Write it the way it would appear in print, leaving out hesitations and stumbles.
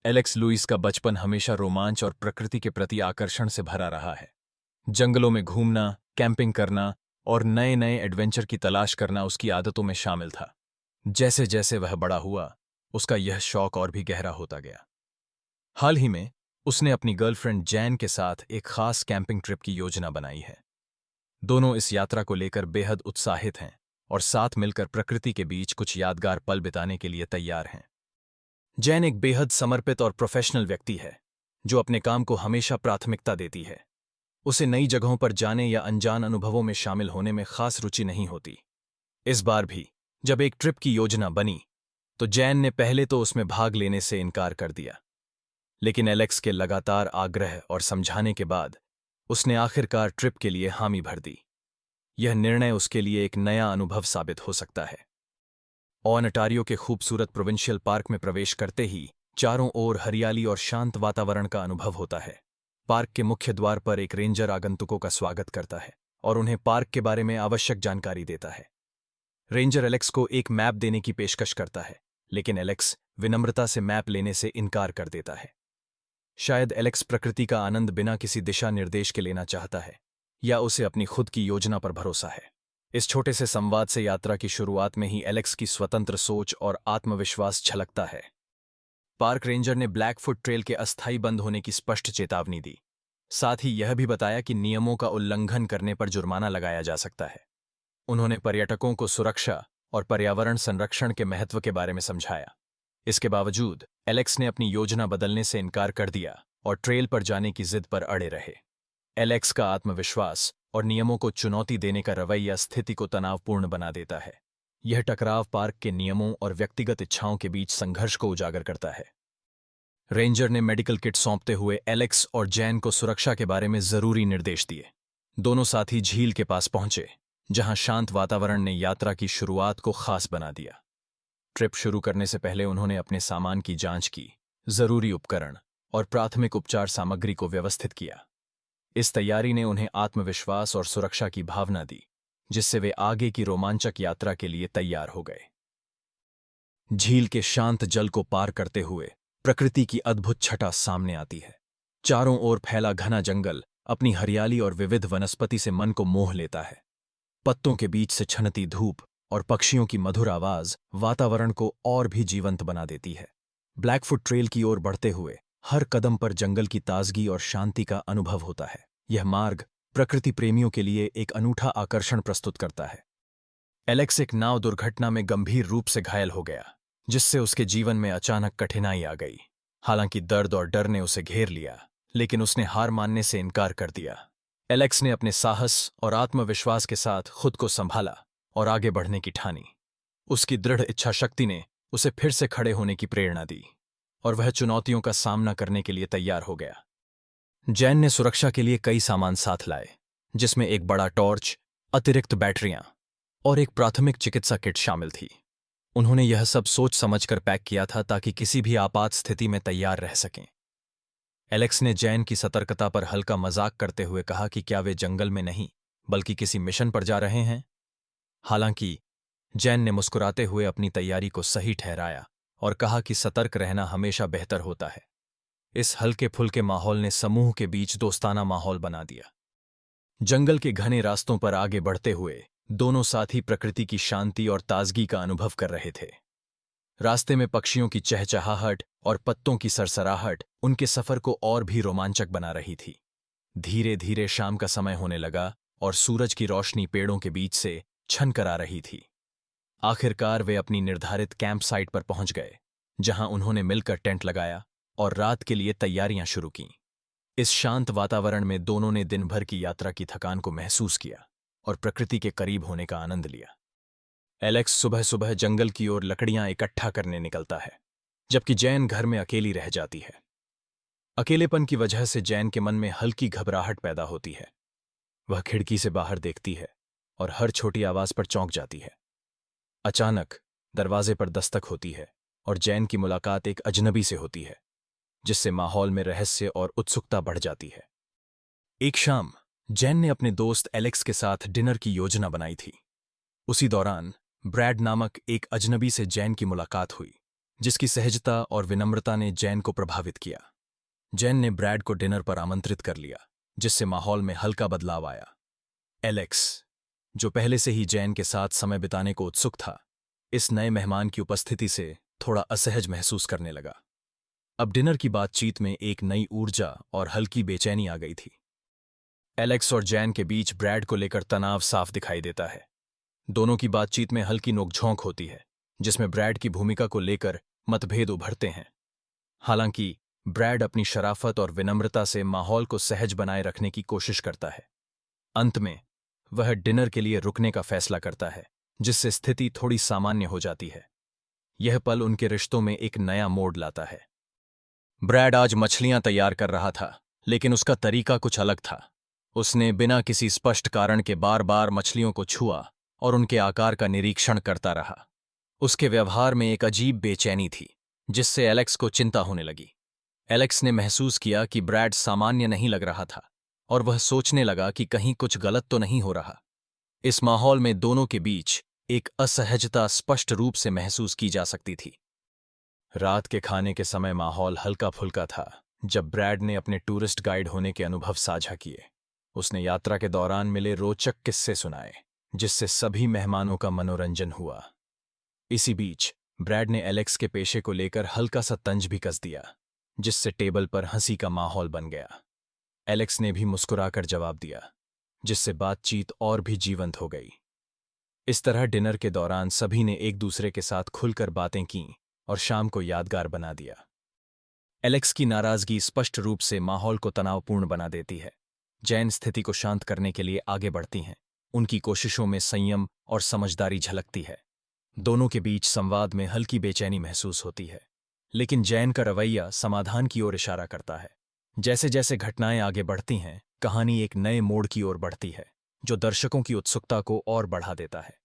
Alex Louis का बचपन हमेशा रोमांच और प्रकृति के प्रति आकर्षण से भरा रहा है। जंगलों में घूमना, कैंपिंग करना और नए नए एडवेंचर की तलाश करना उसकी आदतों में शामिल था। जैसे जैसे वह बड़ा हुआ, उसका यह शौक और भी गहरा होता गया। हाल ही में उसने अपनी गर्लफ्रेंड जैन के साथ एक खास कैंपिंग ट्रिप की योजना बनाई है। दोनों इस यात्रा को लेकर बेहद उत्साहित हैं और साथ मिलकर प्रकृति के बीच कुछ यादगार पल बिताने के लिए तैयार हैं। जैन एक बेहद समर्पित और प्रोफेशनल व्यक्ति है, जो अपने काम को हमेशा प्राथमिकता देती है। उसे नई जगहों पर जाने या अनजान अनुभवों में शामिल होने में खास रुचि नहीं होती। इस बार भी जब एक ट्रिप की योजना बनी, तो जैन ने पहले तो उसमें भाग लेने से इनकार कर दिया, लेकिन एलेक्स के लगातार आग्रह और समझाने के बाद उसने आखिरकार ट्रिप के लिए हामी भर दी। यह निर्णय उसके लिए एक नया अनुभव साबित हो सकता है। ओनटारियो के खूबसूरत प्रोविंशियल पार्क में प्रवेश करते ही चारों ओर हरियाली और शांत वातावरण का अनुभव होता है। पार्क के मुख्य द्वार पर एक रेंजर आगंतुकों का स्वागत करता है और उन्हें पार्क के बारे में आवश्यक जानकारी देता है। रेंजर एलेक्स को एक मैप देने की पेशकश करता है, लेकिन एलेक्स विनम्रता से मैप लेने से इनकार कर देता है। शायद एलेक्स प्रकृति का आनंद बिना किसी दिशा निर्देश के लेना चाहता है, या उसे अपनी खुद की योजना पर भरोसा है। इस छोटे से संवाद से यात्रा की शुरुआत में ही एलेक्स की स्वतंत्र सोच और आत्मविश्वास झलकता है। पार्क रेंजर ने ब्लैकफुट ट्रेल के अस्थायी बंद होने की स्पष्ट चेतावनी दी। साथ ही यह भी बताया कि नियमों का उल्लंघन करने पर जुर्माना लगाया जा सकता है। उन्होंने पर्यटकों को सुरक्षा और पर्यावरण संरक्षण के महत्व के बारे में समझाया। इसके बावजूद एलेक्स ने अपनी योजना बदलने से इनकार कर दिया और ट्रेल पर जाने की जिद पर अड़े रहे। एलेक्स का आत्मविश्वास और नियमों को चुनौती देने का रवैया स्थिति को तनावपूर्ण बना देता है। यह टकराव पार्क के नियमों और व्यक्तिगत इच्छाओं के बीच संघर्ष को उजागर करता है। रेंजर ने मेडिकल किट सौंपते हुए एलेक्स और जैन को सुरक्षा के बारे में जरूरी निर्देश दिए। दोनों साथी झील के पास पहुंचे, जहां शांत वातावरण ने यात्रा की शुरुआत को खास बना दिया। ट्रिप शुरू करने से पहले उन्होंने अपने सामान की जांच की, जरूरी उपकरण और प्राथमिक उपचार सामग्री को व्यवस्थित किया। इस तैयारी ने उन्हें आत्मविश्वास और सुरक्षा की भावना दी, जिससे वे आगे की रोमांचक यात्रा के लिए तैयार हो गए। झील के शांत जल को पार करते हुए प्रकृति की अद्भुत छटा सामने आती है। चारों ओर फैला घना जंगल अपनी हरियाली और विविध वनस्पति से मन को मोह लेता है। पत्तों के बीच से छनती धूप और पक्षियों की मधुर आवाज वातावरण को और भी जीवंत बना देती है। ब्लैकफुट ट्रेल की ओर बढ़ते हुए हर कदम पर जंगल की ताजगी और शांति का अनुभव होता है। यह मार्ग प्रकृति प्रेमियों के लिए एक अनूठा आकर्षण प्रस्तुत करता है। एलेक्स एक नाव दुर्घटना में गंभीर रूप से घायल हो गया, जिससे उसके जीवन में अचानक कठिनाई आ गई। हालांकि दर्द और डर ने उसे घेर लिया, लेकिन उसने हार मानने से इनकार कर दिया। एलेक्स ने अपने साहस और आत्मविश्वास के साथ खुद को संभाला और आगे बढ़ने की ठानी। उसकी दृढ़ इच्छा शक्ति ने उसे फिर से खड़े होने की प्रेरणा दी और वह चुनौतियों का सामना करने के लिए तैयार हो गया। जैन ने सुरक्षा के लिए कई सामान साथ लाए, जिसमें एक बड़ा टॉर्च, अतिरिक्त बैटरियां और एक प्राथमिक चिकित्सा किट शामिल थी। उन्होंने यह सब सोच समझकर पैक किया था ताकि किसी भी आपात स्थिति में तैयार रह सकें। एलेक्स ने जैन की सतर्कता पर हल्का मजाक करते हुए कहा कि क्या वे जंगल में नहीं बल्कि किसी मिशन पर जा रहे हैं। हालांकि जैन ने मुस्कुराते हुए अपनी तैयारी को सही ठहराया और कहा कि सतर्क रहना हमेशा बेहतर होता है। इस हल्के फुल्के माहौल ने समूह के बीच दोस्ताना माहौल बना दिया। जंगल के घने रास्तों पर आगे बढ़ते हुए दोनों साथी प्रकृति की शांति और ताजगी का अनुभव कर रहे थे। रास्ते में पक्षियों की चहचहाहट और पत्तों की सरसराहट उनके सफर को और भी रोमांचक बना रही थी। धीरे धीरे शाम का समय होने लगा और सूरज की रोशनी पेड़ों के बीच से छनकर आ रही थी। आखिरकार वे अपनी निर्धारित कैंप साइट पर पहुंच गए, जहां उन्होंने मिलकर टेंट लगाया और रात के लिए तैयारियां शुरू कीं। इस शांत वातावरण में दोनों ने दिन भर की यात्रा की थकान को महसूस किया और प्रकृति के करीब होने का आनंद लिया। एलेक्स सुबह सुबह जंगल की ओर लकड़ियां इकट्ठा करने निकलता है, जबकि जैन घर में अकेली रह जाती है। अकेलेपन की वजह से जैन के मन में हल्की घबराहट पैदा होती है। वह खिड़की से बाहर देखती है और हर छोटी आवाज पर चौंक जाती है। अचानक दरवाजे पर दस्तक होती है और जैन की मुलाकात एक अजनबी से होती है, जिससे माहौल में रहस्य और उत्सुकता बढ़ जाती है। एक शाम जैन ने अपने दोस्त एलेक्स के साथ डिनर की योजना बनाई थी। उसी दौरान ब्रैड नामक एक अजनबी से जैन की मुलाकात हुई। जिसकी सहजता और विनम्रता ने जैन को प्रभावित किया। जैन ने ब्रैड को डिनर पर आमंत्रित कर लिया, जिससे माहौल में हल्का बदलाव आया। एलेक्स, जो पहले से ही जैन के साथ समय बिताने को उत्सुक था, इस नए मेहमान की उपस्थिति से थोड़ा असहज महसूस करने लगा। अब डिनर की बातचीत में एक नई ऊर्जा और हल्की बेचैनी आ गई थी। एलेक्स और जैन के बीच ब्रैड को लेकर तनाव साफ दिखाई देता है। दोनों की बातचीत में हल्की नोकझोंक होती है, जिसमें ब्रैड की भूमिका को लेकर मतभेद उभरते हैं। हालांकि ब्रैड अपनी शराफत और विनम्रता से माहौल को सहज बनाए रखने की कोशिश करता है। अंत में वह डिनर के लिए रुकने का फैसला करता है, जिससे स्थिति थोड़ी सामान्य हो जाती है। यह पल उनके रिश्तों में एक नया मोड़ लाता है। ब्रैड आज मछलियां तैयार कर रहा था, लेकिन उसका तरीका कुछ अलग था। उसने बिना किसी स्पष्ट कारण के बार बार मछलियों को छुआ और उनके आकार का निरीक्षण करता रहा। उसके व्यवहार में एक अजीब बेचैनी थी, जिससे एलेक्स को चिंता होने लगी। एलेक्स ने महसूस किया कि ब्रैड सामान्य नहीं लग रहा था, और वह सोचने लगा कि कहीं कुछ गलत तो नहीं हो रहा। इस माहौल में दोनों के बीच एक असहजता स्पष्ट रूप से महसूस की जा सकती थी। रात के खाने के समय माहौल हल्का फुल्का था, जब ब्रैड ने अपने टूरिस्ट गाइड होने के अनुभव साझा किए। उसने यात्रा के दौरान मिले रोचक किस्से सुनाए, जिससे सभी मेहमानों का मनोरंजन हुआ। इसी बीच ब्रैड ने एलेक्स के पेशे को लेकर हल्का सा तंज भी कस दिया, जिससे टेबल पर हंसी का माहौल बन गया। एलेक्स ने भी मुस्कुराकर जवाब दिया, जिससे बातचीत और भी जीवंत हो गई। इस तरह डिनर के दौरान सभी ने एक दूसरे के साथ खुलकर बातें कीं और शाम को यादगार बना दिया। एलेक्स की नाराजगी स्पष्ट रूप से माहौल को तनावपूर्ण बना देती है। जैन स्थिति को शांत करने के लिए आगे बढ़ती हैं। उनकी कोशिशों में संयम और समझदारी झलकती है। दोनों के बीच संवाद में हल्की बेचैनी महसूस होती है, लेकिन जैन का रवैया समाधान की ओर इशारा करता है। जैसे जैसे घटनाएं आगे बढ़ती हैं, कहानी एक नए मोड़ की ओर बढ़ती है, जो दर्शकों की उत्सुकता को और बढ़ा देता है।